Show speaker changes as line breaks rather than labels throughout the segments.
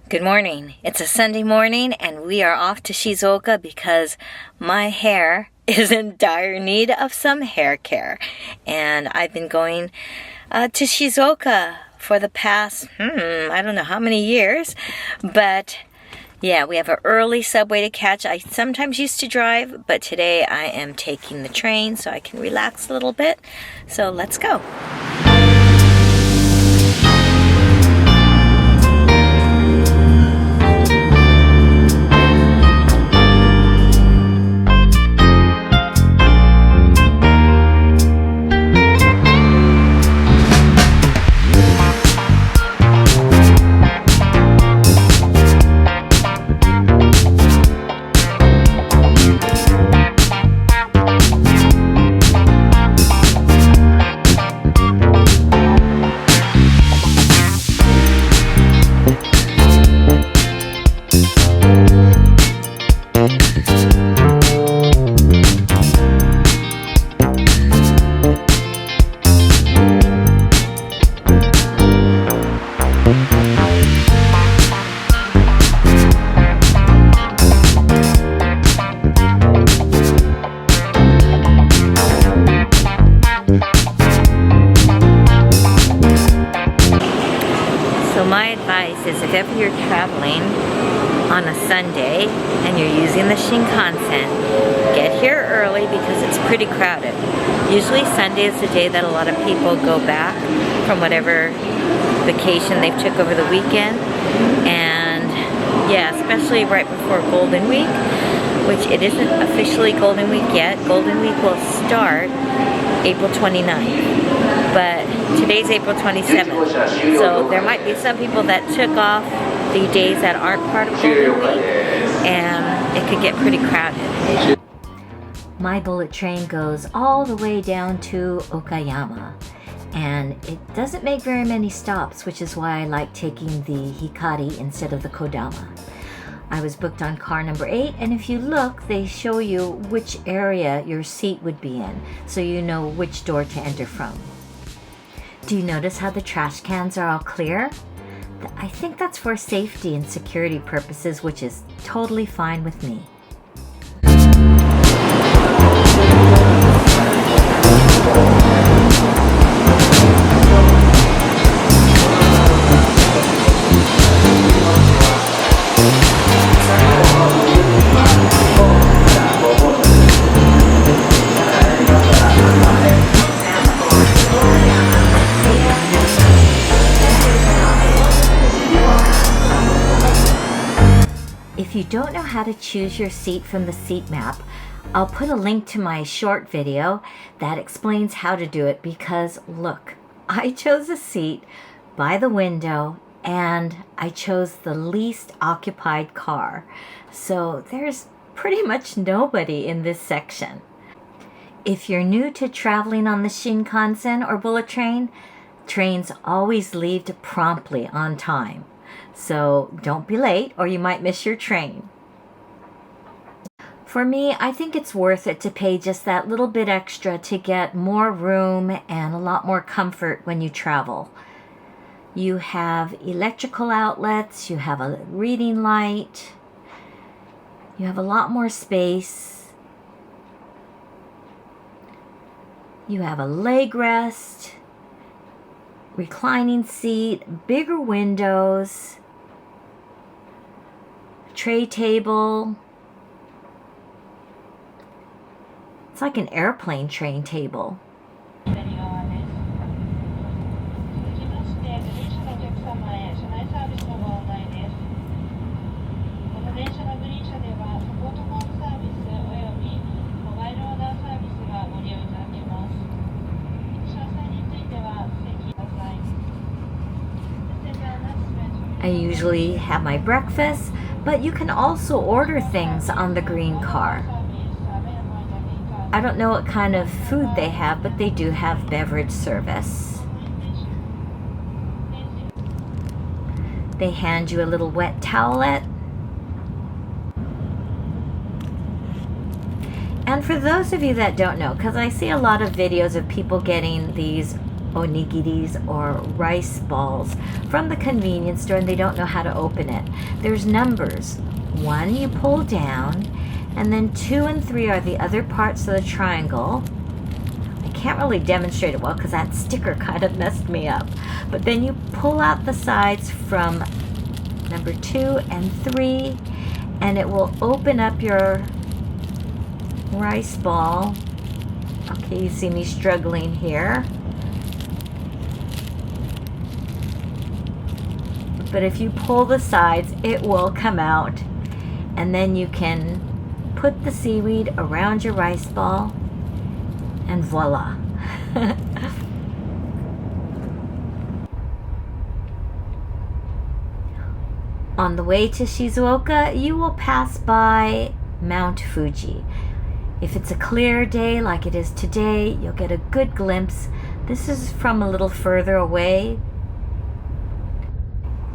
Good morning. It's a Sunday morning and we are off to Shizuoka because my hair is in dire need of some hair care. And I've been going to Shizuoka for the past, I don't know how many years. But yeah, we have an early subway to catch. I sometimes used to drive, but today I am taking the train so I can relax a little bit. So let's go. My advice is if ever you're traveling on a Sunday and you're using the Shinkansen, get here early because it's pretty crowded. Usually Sunday is the day that a lot of people go back from whatever vacation they've took over the weekend. And yeah, especially right before Golden Week, which it isn't officially Golden Week yet. Golden Week will start April 29th. But today's April 27th, so there might be some people that took off the days that aren't part of Golden Week, and it could get pretty crowded. My bullet train goes all the way down to Okayama, and it doesn't make very many stops, which is why I like taking the Hikari instead of the Kodama. I was booked on car number 8, and if you look, they show you which area your seat would be in, so you know which door to enter from. Do you notice how the trash cans are all clear? I think that's for safety and security purposes, which is totally fine with me. If you don't know how to choose your seat from the seat map, I'll put a link to my short video that explains how to do it because look, I chose a seat by the window and I chose the least occupied car. So there's pretty much nobody in this section. If you're new to traveling on the Shinkansen or bullet train, trains always leave promptly on time. So don't be late or you might miss your train. For me, I think it's worth it to pay just that little bit extra to get more room and a lot more comfort when you travel. You have electrical outlets, you have a reading light, you have a lot more space, you have a leg rest, reclining seat, bigger windows, tray table. It's like an airplane train table. I usually have my breakfast, but you can also order things on the green car. I don't know what kind of food they have, but they do have beverage service. They hand you a little wet towelette. And for those of you that don't know, because I see a lot of videos of people getting these onigiris or rice balls from the convenience store and they don't know how to open it. There's numbers. 1 you pull down, and then 2 and 3 are the other parts of the triangle. I can't really demonstrate it well because that sticker kind of messed me up. But then you pull out the sides from number 2 and 3, and it will open up your rice ball. Okay, you see me struggling here. But if you pull the sides, it will come out. And then you can put the seaweed around your rice ball, and voila. On the way to Shizuoka, you will pass by Mount Fuji. If it's a clear day like it is today, you'll get a good glimpse. This is from a little further away.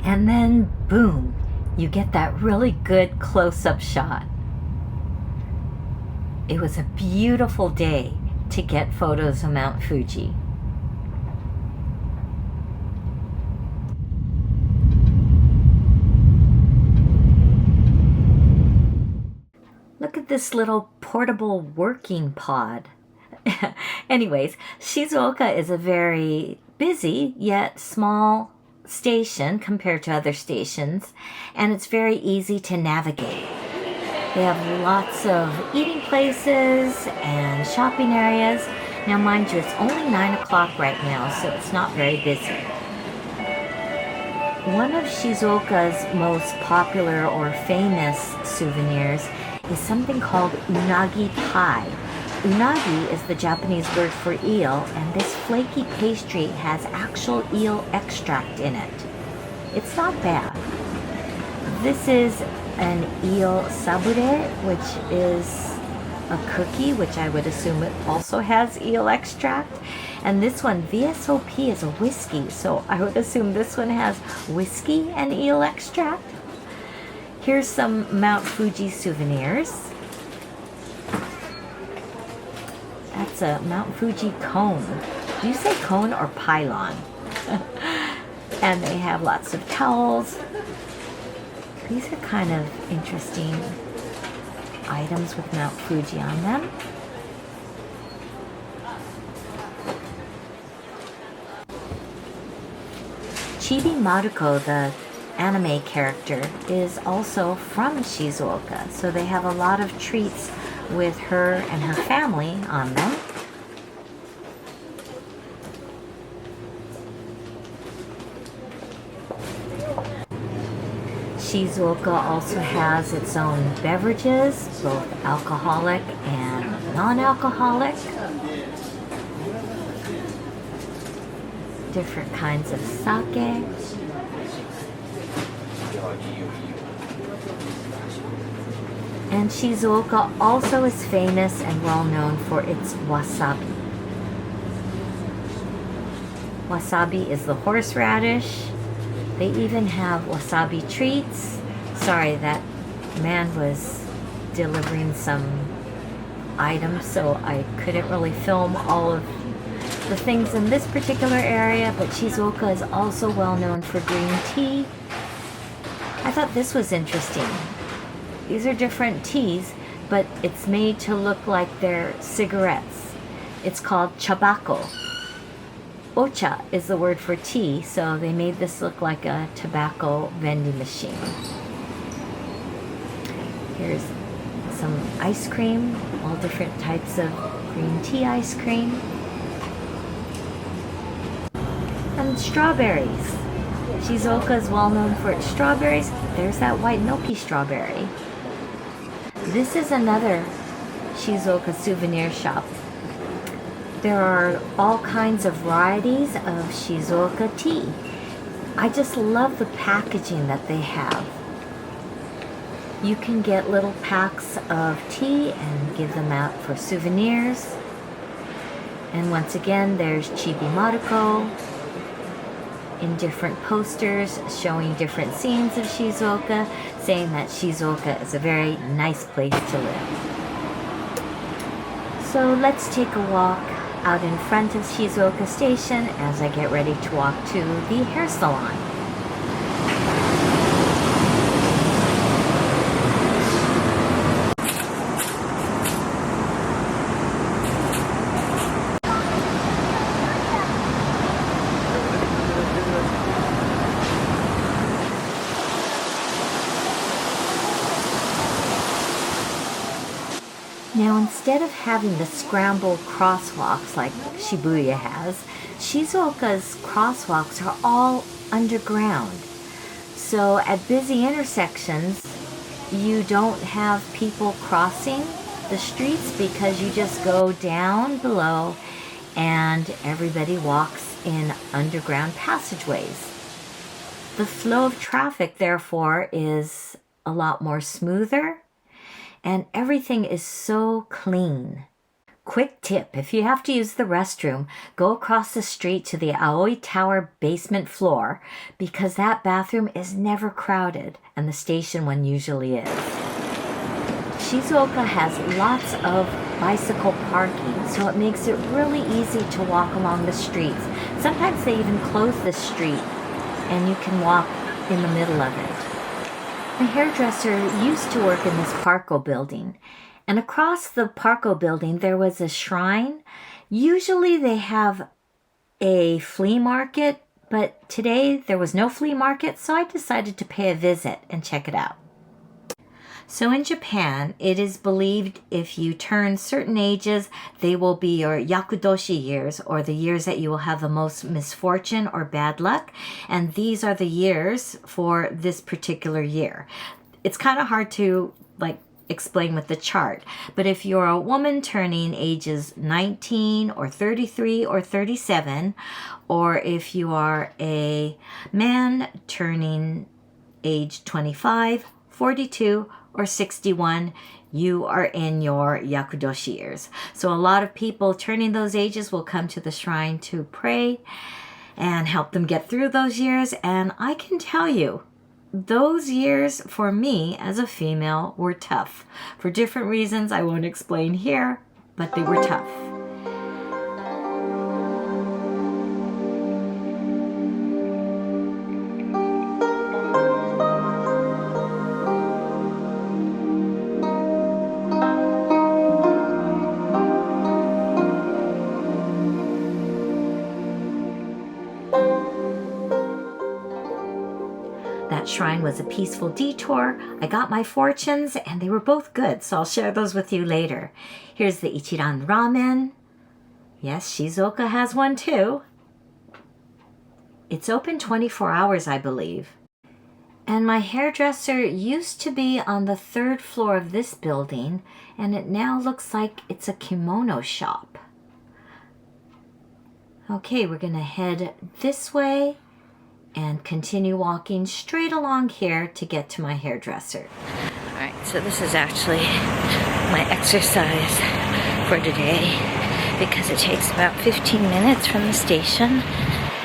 And then, boom, you get that really good close-up shot. It was a beautiful day to get photos of Mount Fuji. Look at this little portable working pod. Anyways, Shizuoka is a very busy yet small station compared to other stations, and it's very easy to navigate. They have lots of eating places and shopping areas. Now mind you, it's only 9 o'clock right now, so it's not very busy. One of Shizuoka's most popular or famous souvenirs is something called unagi pie. Unagi is the Japanese word for eel, and this flaky pastry has actual eel extract in it. It's not bad. This is an eel sabure, which is a cookie, which I would assume it also has eel extract. And this one, VSOP, is a whiskey, so I would assume this one has whiskey and eel extract. Here's some Mount Fuji souvenirs. That's a Mount Fuji cone. Do you say cone or pylon? And they have lots of towels. These are kind of interesting items with Mount Fuji on them. Chibi Maruko, the anime character, is also from Shizuoka, so they have a lot of treats with her and her family on them. Shizuoka also has its own beverages, both alcoholic and non-alcoholic. Different kinds of sake. And Shizuoka also is famous and well known for its wasabi. Wasabi is the horseradish. They even have wasabi treats. Sorry, that man was delivering some items, so I couldn't really film all of the things in this particular area, but Shizuoka is also well known for green tea. I thought this was interesting. These are different teas, but it's made to look like they're cigarettes. It's called chabako. Ocha is the word for tea, so they made this look like a tobacco vending machine. Here's some ice cream, all different types of green tea ice cream. And strawberries. Shizuoka is well known for its strawberries. There's that white milky strawberry. This is another Shizuoka souvenir shop. There are all kinds of varieties of Shizuoka tea. I just love the packaging that they have. You can get little packs of tea and give them out for souvenirs. And once again, there's Chibi Maruko in different posters showing different scenes of Shizuoka, saying that Shizuoka is a very nice place to live. So let's take a walk out in front of Shizuoka Station as I get ready to walk to the hair salon. Now, instead of having the scrambled crosswalks like Shibuya has, Shizuoka's crosswalks are all underground. So at busy intersections, you don't have people crossing the streets because you just go down below and everybody walks in underground passageways. The flow of traffic, therefore, is a lot more smoother. And everything is so clean. Quick tip, if you have to use the restroom, go across the street to the Aoi Tower basement floor because that bathroom is never crowded and the station one usually is. Shizuoka has lots of bicycle parking, so it makes it really easy to walk along the streets. Sometimes they even close the street and you can walk in the middle of it. My hairdresser used to work in this Parco building, and across the Parco building there was a shrine. Usually they have a flea market, but today there was no flea market, so I decided to pay a visit and check it out. So in Japan, it is believed if you turn certain ages, they will be your yakusoshi years, or the years that you will have the most misfortune or bad luck. And these are the years for this particular year. It's kind of hard to explain with the chart, but if you're a woman turning ages 19 or 33 or 37, or if you are a man turning age 25, 42, or 61, you are in your yakusoshi years. So a lot of people turning those ages will come to the shrine to pray and help them get through those years. And I can tell you, those years for me as a female were tough. For different reasons I won't explain here, but they were tough. That shrine was a peaceful detour. I got my fortunes and they were both good, so I'll share those with you later. Here's the Ichiran ramen. Yes, Shizuoka has one too. It's open 24 hours, I believe. And my hairdresser used to be on the 3rd floor of this building, and it now looks like it's a kimono shop. Okay, we're gonna head this way and continue walking straight along here to get to my hairdresser. Alright, so this is actually my exercise for today because it takes about 15 minutes from the station.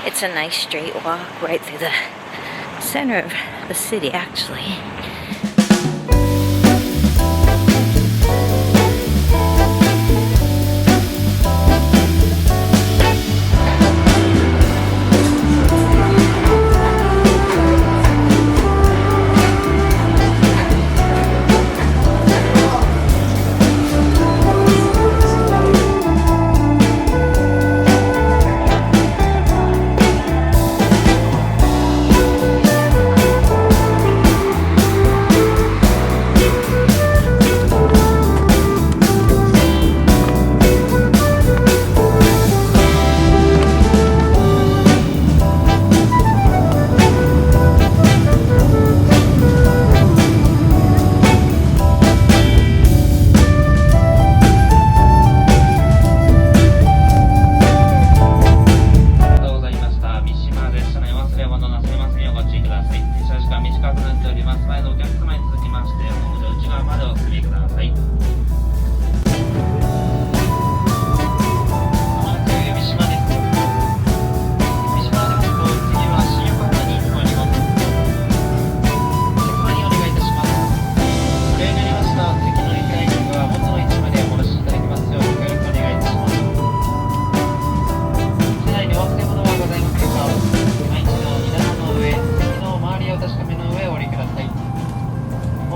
It's a nice straight walk right through the center of the city, actually.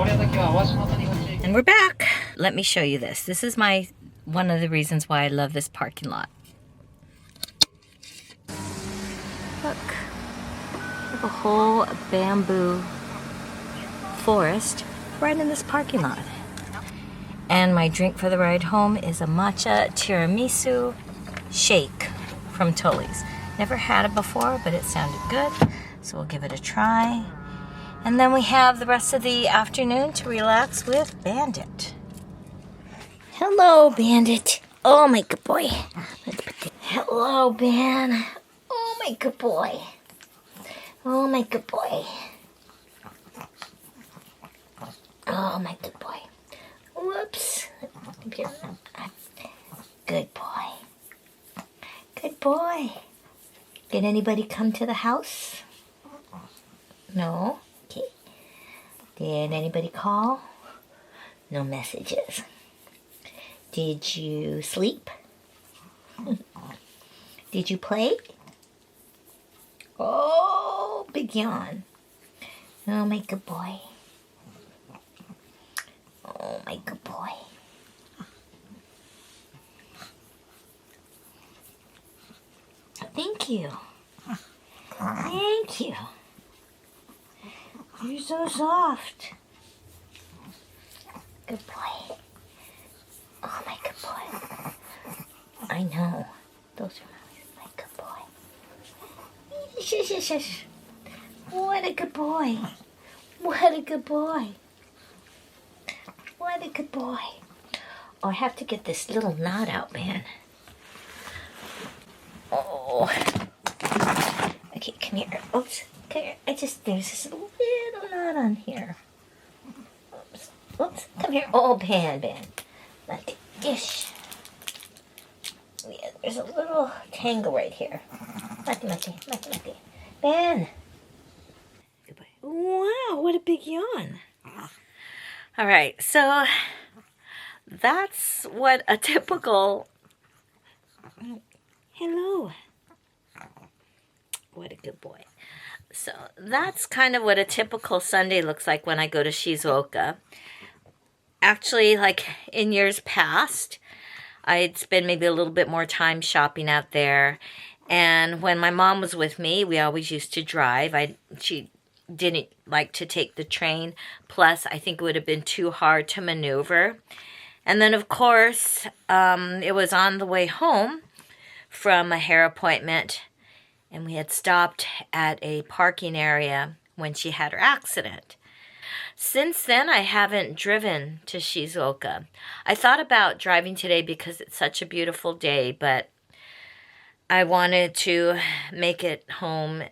And we're back. Let me show you this. This is one of the reasons why I love this parking lot. Look, we have a whole bamboo forest right in this parking lot. And my drink for the ride home is a matcha tiramisu shake from Tully's. Never had it before, but it sounded good, so we'll give it a try. And then we have the rest of the afternoon to relax with Bandit. Hello, Bandit. Oh, my good boy. Hello, Ben. Oh, my good boy. Oh, my good boy. Oh, my good boy. Whoops. Good boy. Good boy. Did anybody come to the house? No? Okay. Did anybody call? No messages. Did you sleep? Did you play? Oh, big yawn. Oh, my good boy. Oh, my good boy. Thank you. Thank you. You're so soft. Good boy. Oh, my good boy. I know. Those are my good boy. Shush, shush, shush. What a good boy. What a good boy. What a good boy. Oh, I have to get this little knot out, man. Oh. Okay, come here. Oops. Come here. There's this little knot on here. Oops. Oops. Come here. Oh, Ben. Like ish. Yeah, there's a little tangle right here. Mati. Ben. Goodbye. Wow, what a big yawn. All right, so that's what a typical... Hello. What a good boy. So that's kind of what a typical Sunday looks like when I go to Shizuoka. Actually, like in years past, I'd spend maybe a little bit more time shopping out there. And when my mom was with me, we always used to drive. She didn't like to take the train. Plus, I think it would have been too hard to maneuver. And then, of course, it was on the way home from a hair appointment, and we had stopped at a parking area when she had her accident. Since then, I haven't driven to Shizuoka. I thought about driving today because it's such a beautiful day, but I wanted to make it home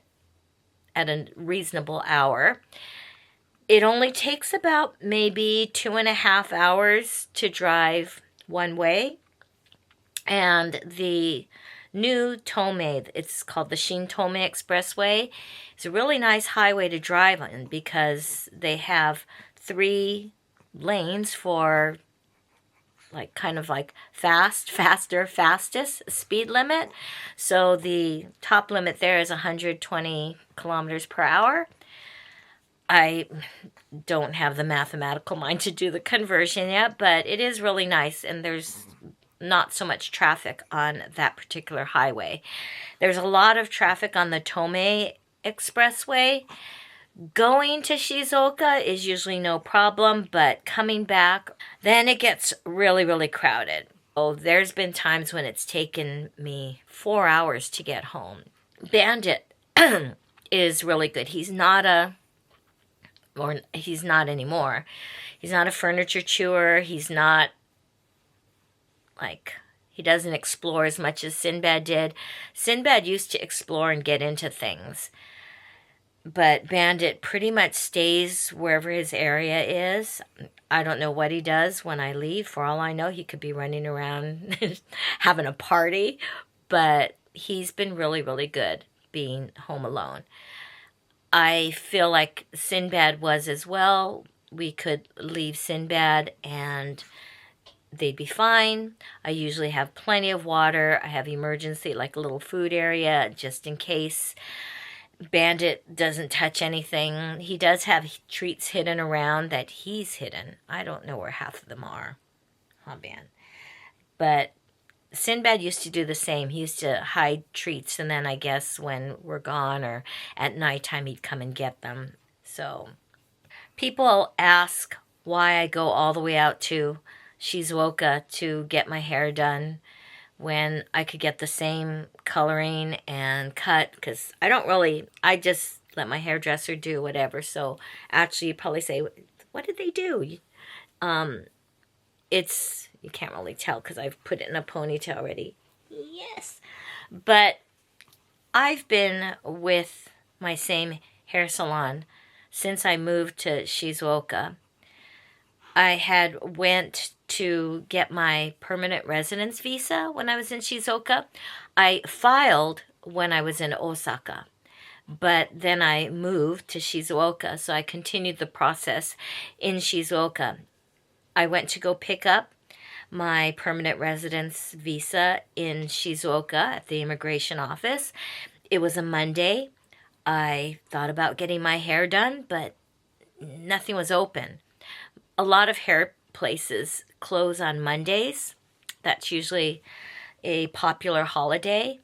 at a reasonable hour. It only takes about maybe 2.5 hours to drive one way. And the new Tomei, it's called the Shin Tomei Expressway. It's a really nice highway to drive on because they have 3 lanes for kind of like fastest speed limit. So the top limit there is 120 kilometers per hour. I don't have the mathematical mind to do the conversion yet, but it is really nice, and there's not so much traffic on that particular highway. There's a lot of traffic on the Tomei Expressway. Going to Shizuoka is usually no problem, but coming back, then it gets really, really crowded. Oh, there's been times when it's taken me 4 hours to get home. Bandit is really good. He's not anymore. He's not a furniture chewer. He's not he doesn't explore as much as Sinbad did. Sinbad used to explore and get into things. But Bandit pretty much stays wherever his area is. I don't know what he does when I leave. For all I know, he could be running around having a party. But he's been really, really good being home alone. I feel like Sinbad was as well. We could leave Sinbad and they'd be fine. I usually have plenty of water. I have emergency, like a little food area just in case. Bandit doesn't touch anything. He does have treats hidden around that he's hidden. I don't know where half of them are. Huh, man. But Sinbad used to do the same. He used to hide treats, and then I guess when we're gone or at nighttime, he'd come and get them. So people ask why I go all the way out to Shizuoka to get my hair done when I could get the same coloring and cut, because I just let my hairdresser do whatever. So actually, you probably say, what did they do? You can't really tell because I've put it in a ponytail already. Yes. But I've been with my same hair salon since I moved to Shizuoka. I had went to get my permanent residence visa when I was in Shizuoka. I filed when I was in Osaka, but then I moved to Shizuoka, so I continued the process in Shizuoka. I went to go pick up my permanent residence visa in Shizuoka at the immigration office. It was a Monday. I thought about getting my hair done, but nothing was open. A lot of hair places close on Mondays. That's usually a popular holiday.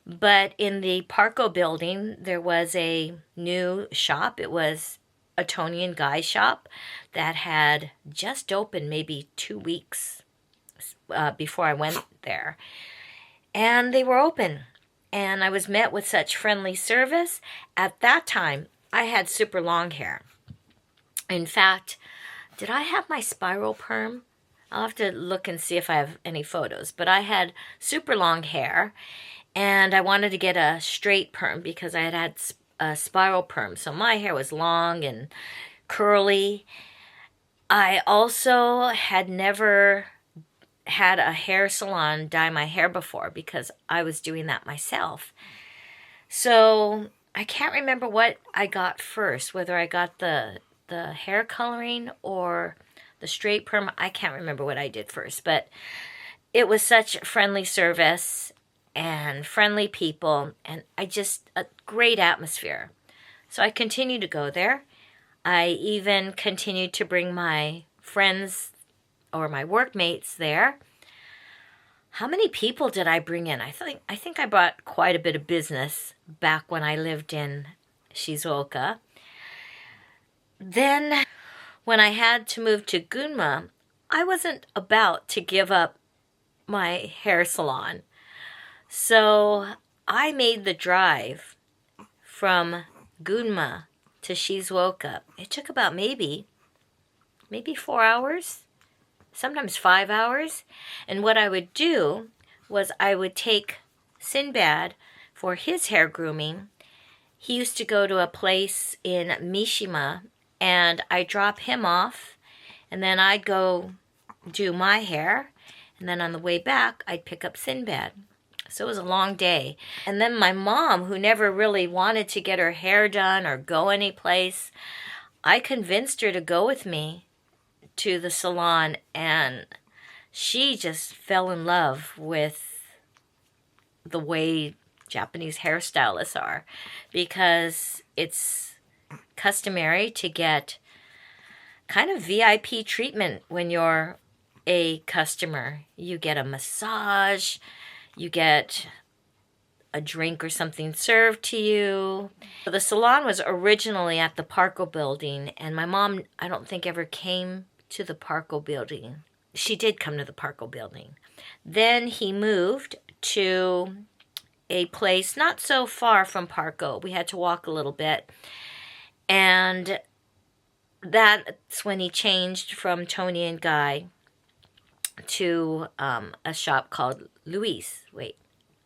But in the Parco building, there was a new shop. It was a Tony and Guy shop that had just opened maybe 2 weeks before I went there. And they were open. And I was met with such friendly service. At that time, I had super long hair. In fact, did I have my spiral perm? I'll have to look and see if I have any photos. But I had super long hair, and I wanted to get a straight perm because I had a spiral perm. So my hair was long and curly. I also had never had a hair salon dye my hair before because I was doing that myself. So I can't remember what I got first, whether I got the hair coloring or the straight perm. I can't remember what I did first, but it was such friendly service and friendly people, and a great atmosphere. So I continued to go there. I even continued to bring my friends or my workmates there. How many people did I bring in? I think I brought quite a bit of business back when I lived in Shizuoka. Then, when I had to move to Gunma, I wasn't about to give up my hair salon. So, I made the drive from Gunma to Shizuoka. It took about maybe 4 hours, sometimes 5 hours. And what I would do was I would take Sinbad for his hair grooming. He used to go to a place in Mishima, and I'd drop him off, and then I'd go do my hair, and then on the way back, I'd pick up Sinbad. So it was a long day. And then my mom, who never really wanted to get her hair done or go anyplace, I convinced her to go with me to the salon, and she just fell in love with the way Japanese hairstylists are, because it's customary to get kind of VIP treatment when you're a customer. You get a massage, you get a drink or something served to you. The salon was originally at the Parco building, and my mom, I don't think, ever came to the Parco building. She did come to the Parco building. Then he moved to a place not so far from Parco. We had to walk a little bit. And that's when he changed from Tony and Guy to a shop called Louis. Wait,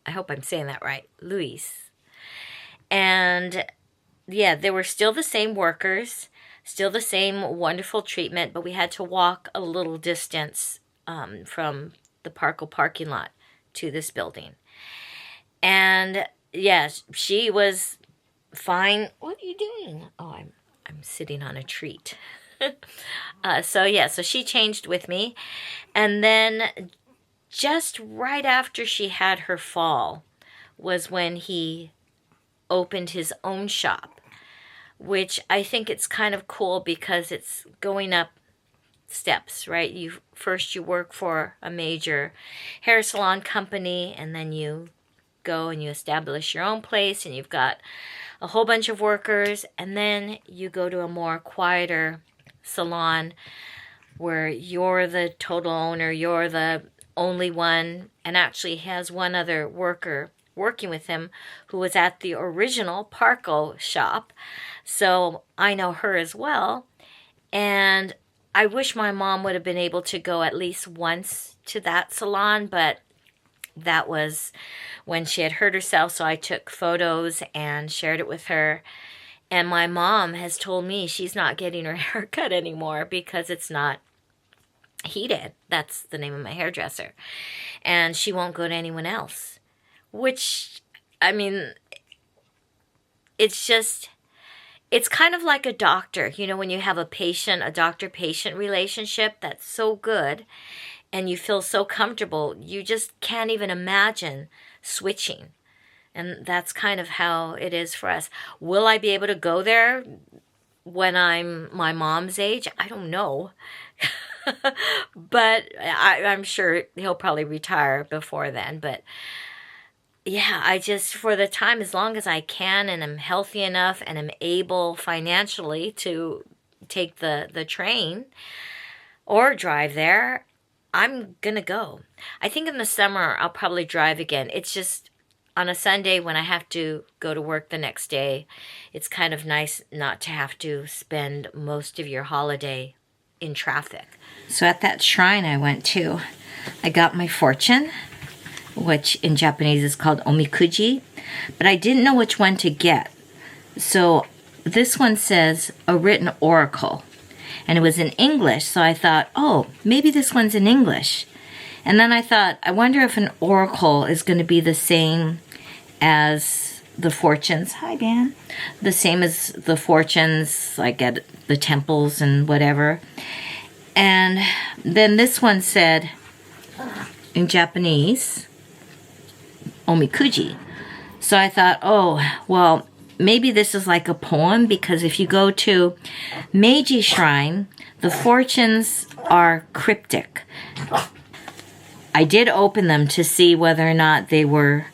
I hope I'm saying that right. Louis. And yeah, they were still the same workers, still the same wonderful treatment, but we had to walk a little distance from the Parco parking lot to this building. And yes, she was fine. What are you doing? Oh, I'm sitting on a treat. So she changed with me. And then just right after she had her fall was when he opened his own shop, which I think it's kind of cool because it's going up steps, right? You work for a major hair salon company, and then you go and you establish your own place, and you've got a whole bunch of workers, and then you go to a more quieter salon where you're the total owner, you're the only one, and actually has one other worker working with him who was at the original Parco shop. So I know her as well. And I wish my mom would have been able to go at least once to that salon, but that was when she had hurt herself, so I took photos and shared it with her. And my mom has told me she's not getting her hair cut anymore because it's not heated. That's the name of my hairdresser. And she won't go to anyone else. Which, I mean, it's just, it's kind of like a doctor. You know, when you have a doctor-patient relationship that's so good and you feel so comfortable, you just can't even imagine switching. And that's kind of how it is for us. Will I be able to go there when I'm my mom's age? I don't know. But I'm sure he'll probably retire before then. But yeah, I just, for the time, as long as I can and I'm healthy enough and I'm able financially to take the train or drive there, I'm going to go. I think in the summer I'll probably drive again. It's just on a Sunday when I have to go to work the next day, it's kind of nice not to have to spend most of your holiday in traffic. So at that shrine I went to, I got my fortune, which in Japanese is called omikuji, but I didn't know which one to get. So this one says a written oracle, and it was in English, so I thought, oh, maybe this one's in English. And then I thought, I wonder if an oracle is going to be the same as the fortunes. Hi, Dan. The same as the fortunes, like at the temples and whatever. And then this one said, in Japanese, omikuji. So I thought, oh, well, maybe this is like a poem, because if you go to Meiji Shrine, the fortunes are cryptic. I did open them to see whether or not they were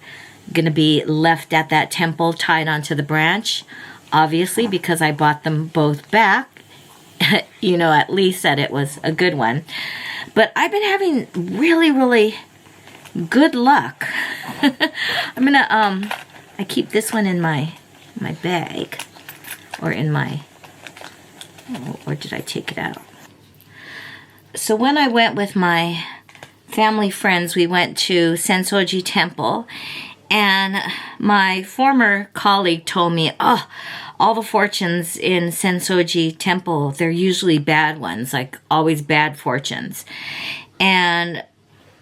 going to be left at that temple tied onto the branch. Obviously, because I bought them both back, you know, at least that it was a good one. But I've been having really, really good luck. I'm going to, I keep this one in my bag, or in my, or did I take it out? So when I went with my family friends, we went to Senso-ji Temple, and my former colleague told me, oh, all the fortunes in Senso-ji Temple, they're usually bad ones, like always bad fortunes. And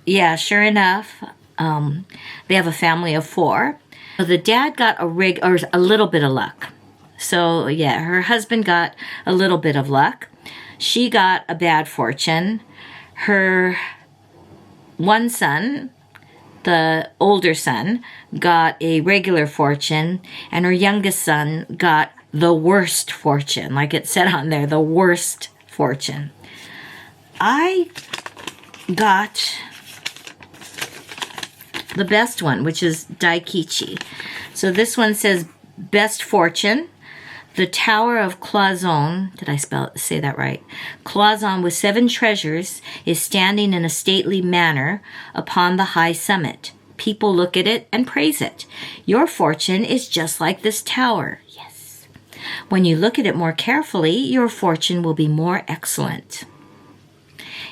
yeah, sure enough, they have a family of 4. So the dad got a little bit of luck. So yeah, her husband got a little bit of luck. She got a bad fortune. Her one son, the older son, got a regular fortune, and her youngest son got the worst fortune. Like it said on there, the worst fortune. I got the best one, which is Daikichi. So this one says best fortune. The Tower of Cloison, did I say that right? Cloison with 7 treasures is standing in a stately manner upon the high summit. People look at it and praise it. Your fortune is just like this tower. Yes. When you look at it more carefully, your fortune will be more excellent.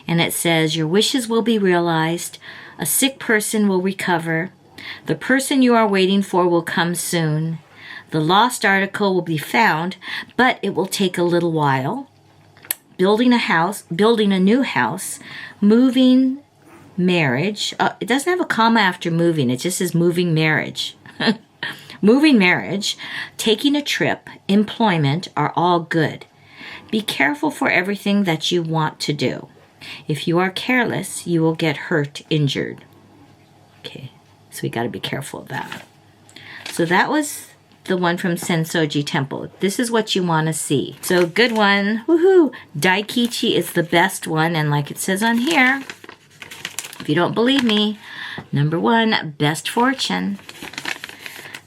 And it says, your wishes will be realized. A sick person will recover. The person you are waiting for will come soon. The lost article will be found, but it will take a little while. Building a new house, moving, marriage. It doesn't have a comma after moving. It just says moving marriage. Moving marriage, taking a trip, employment are all good. Be careful for everything that you want to do. If you are careless, you will get hurt, injured. Okay, so we got to be careful of that. So that was the one from Senso-ji Temple. This is what you want to see. So good one. Woohoo! Daikichi is the best one. And like it says on here, if you don't believe me, number 1, best fortune.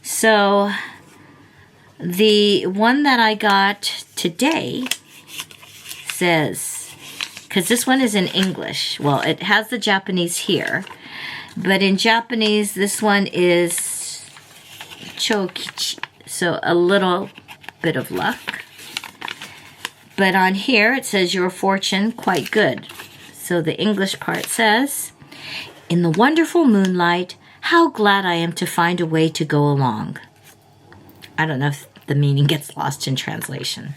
So the one that I got today says, because this one is in English. Well, it has the Japanese here. But in Japanese, this one is chokichi. So a little bit of luck. But on here, it says your fortune quite good. So the English part says, in the wonderful moonlight, how glad I am to find a way to go along. I don't know if the meaning gets lost in translation.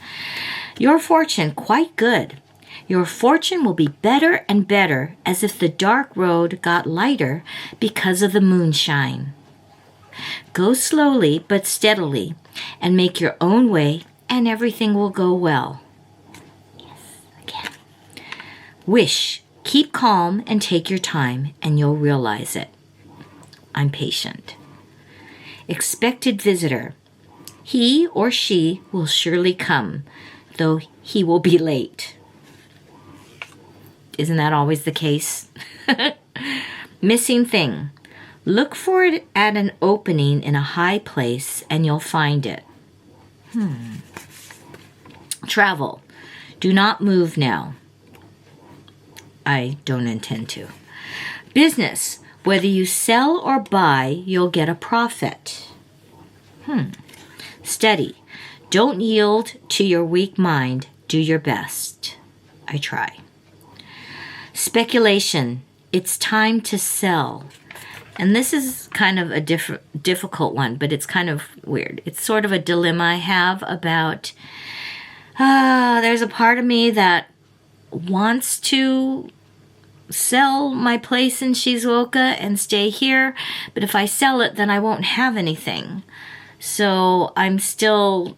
Your fortune quite good. Your fortune will be better and better as if the dark road got lighter because of the moonshine. Go slowly but steadily and make your own way and everything will go well. Yes, again. Wish, keep calm and take your time and you'll realize it. I'm patient. Expected visitor. He or she will surely come, though he will be late. Isn't that always the case? Missing thing. Look for it at an opening in a high place and you'll find it. Travel. Do not move now. I don't intend to. Business. Whether you sell or buy, you'll get a profit. Study. Don't yield to your weak mind. Do your best. I try. Speculation. It's time to sell. And this is kind of a difficult one, but it's kind of weird. It's sort of a dilemma I have about, there's a part of me that wants to sell my place in Shizuoka and stay here, but if I sell it, then I won't have anything. So I'm still,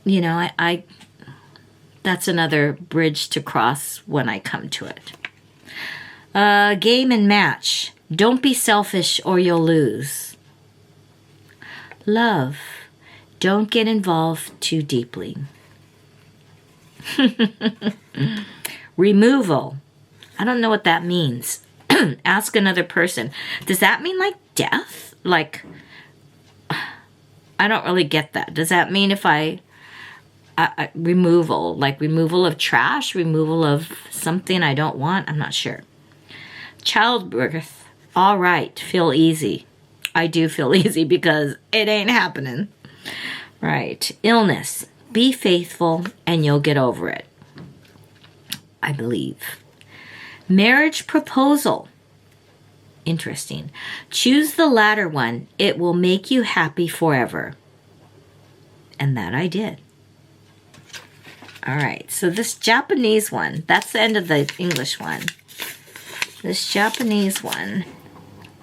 I that's another bridge to cross when I come to it. Game and match. Don't be selfish or you'll lose. Love. Don't get involved too deeply. Removal. I don't know what that means. Ask another person. Does that mean like death? Like, I don't really get that. Does that mean if removal, like removal of trash, removal of something I don't want? I'm not sure. Childbirth. All right, feel easy. I do feel easy because it ain't happening. Right. Illness. Be faithful and you'll get over it. I believe. Marriage proposal. Interesting. Choose the latter one. It will make you happy forever. And that I did. All right. So this Japanese one, that's the end of the English one. This Japanese one.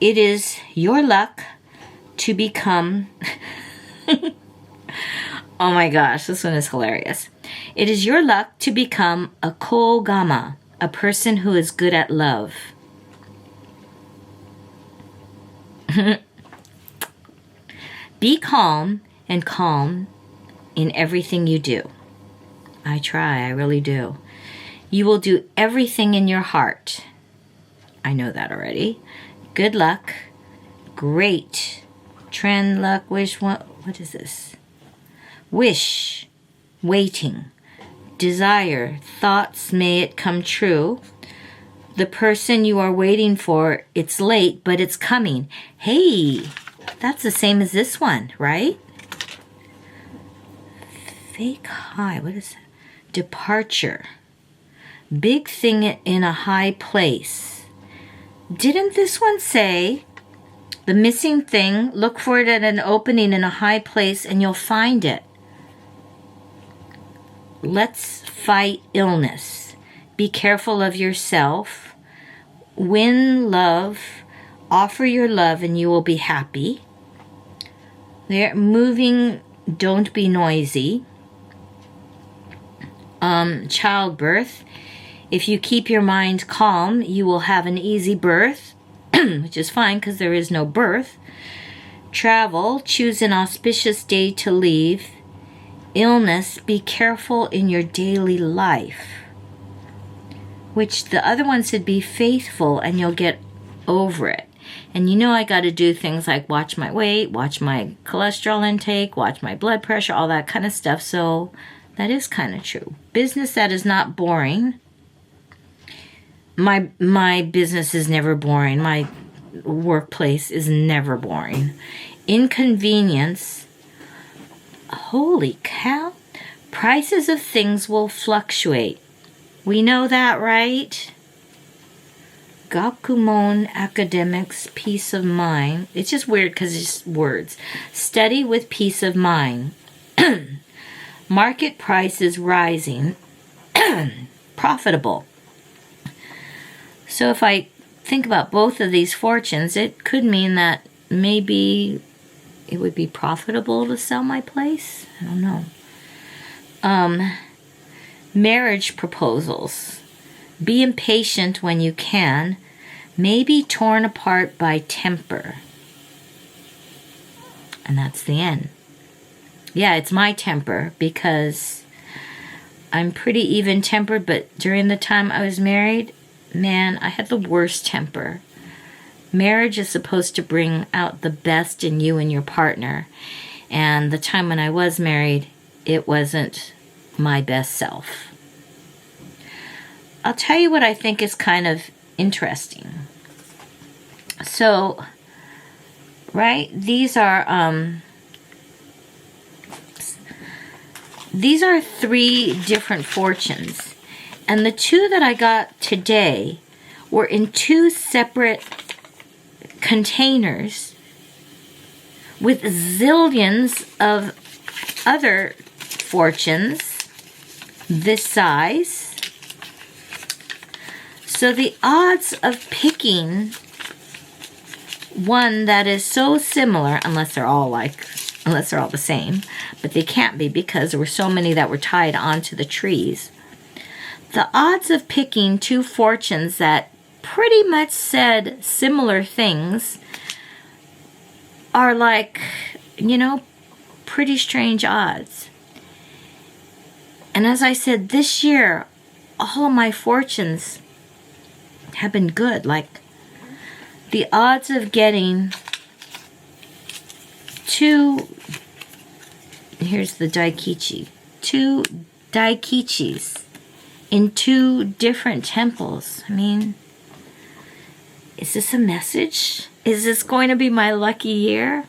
It is your luck to become... Oh my gosh, this one is hilarious. It is your luck to become a koogama, a person who is good at love. Be calm and calm in everything you do. I try, I really do. You will do everything in your heart. I know that already. Good luck. Great. Trend, luck, wish. What is this? Wish. Waiting. Desire. Thoughts, may it come true. The person you are waiting for, it's late, but it's coming. Hey, that's the same as this one, right? Fake high. What is that? Departure. Big thing in a high place. Didn't this one say, the missing thing, look for it at an opening in a high place and you'll find it. Let's fight illness. Be careful of yourself. Win love. Offer your love and you will be happy. They're moving, don't be noisy. Childbirth. If you keep your mind calm, you will have an easy birth, which is fine because there is no birth. Travel, choose an auspicious day to leave. Illness, be careful in your daily life. Which the other one said be faithful and you'll get over it. And you know I got to do things like watch my weight, watch my cholesterol intake, watch my blood pressure, all that kind of stuff. So that is kind of true. Business that is not boring. My business is never boring. My workplace is never boring. Inconvenience. Holy cow. Prices of things will fluctuate. We know that, right? Gakumon academics, peace of mind. It's just weird because it's words. Study with peace of mind. Market prices rising. Profitable. So if I think about both of these fortunes, it could mean that maybe it would be profitable to sell my place. I don't know. Marriage proposals. Be impatient when you can. May be torn apart by temper. And that's the end. Yeah, it's my temper because I'm pretty even-tempered, but during the time I was married, man, I had the worst temper. Marriage is supposed to bring out the best in you and your partner. And the time when I was married, it wasn't my best self. I'll tell you what I think is kind of interesting. So, right, these are 3 different fortunes. And the 2 that I got today were in 2 separate containers with zillions of other fortunes this size. So the odds of picking one that is so similar, unless they're all the same, but they can't be because there were so many that were tied onto the trees. The odds of picking 2 fortunes that pretty much said similar things are like, pretty strange odds. And as I said, this year, all of my fortunes have been good. Like, the odds of getting 2, here's the daikichi, 2 daikichis in 2 different temples. I mean, is this a message? Is this going to be my lucky year?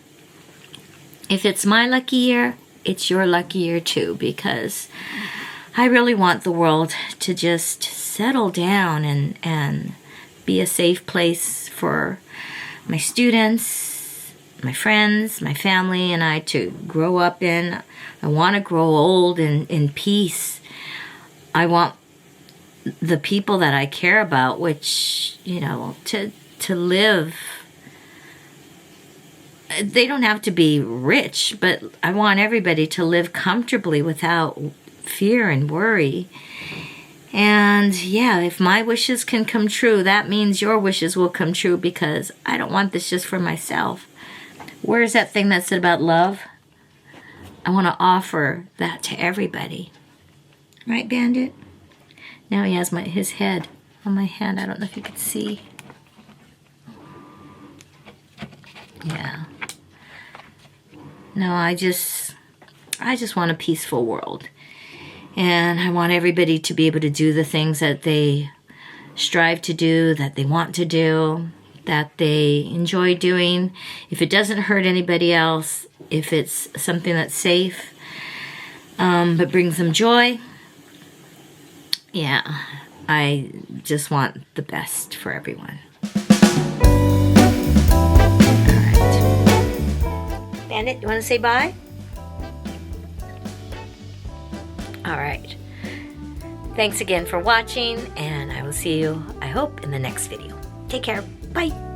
If it's my lucky year, it's your lucky year too, because I really want the world to just settle down and be a safe place for my students, my friends, my family, and I to grow up in. I want to grow old in peace. I want the people that I care about, which, to live. They don't have to be rich, but I want everybody to live comfortably without fear and worry. And yeah, if my wishes can come true, that means your wishes will come true, because I don't want this just for myself. Where's that thing that said about love? I want to offer that to everybody. Right, Bandit? Now he has his head on my hand. I don't know if you could see. Yeah. No, I just want a peaceful world. And I want everybody to be able to do the things that they strive to do, that they want to do, that they enjoy doing. If it doesn't hurt anybody else, if it's something that's safe, but brings them joy. Yeah, I just want the best for everyone. All right. Bandit, you want to say bye? All right. Thanks again for watching, and I will see you, I hope, in the next video. Take care. Bye.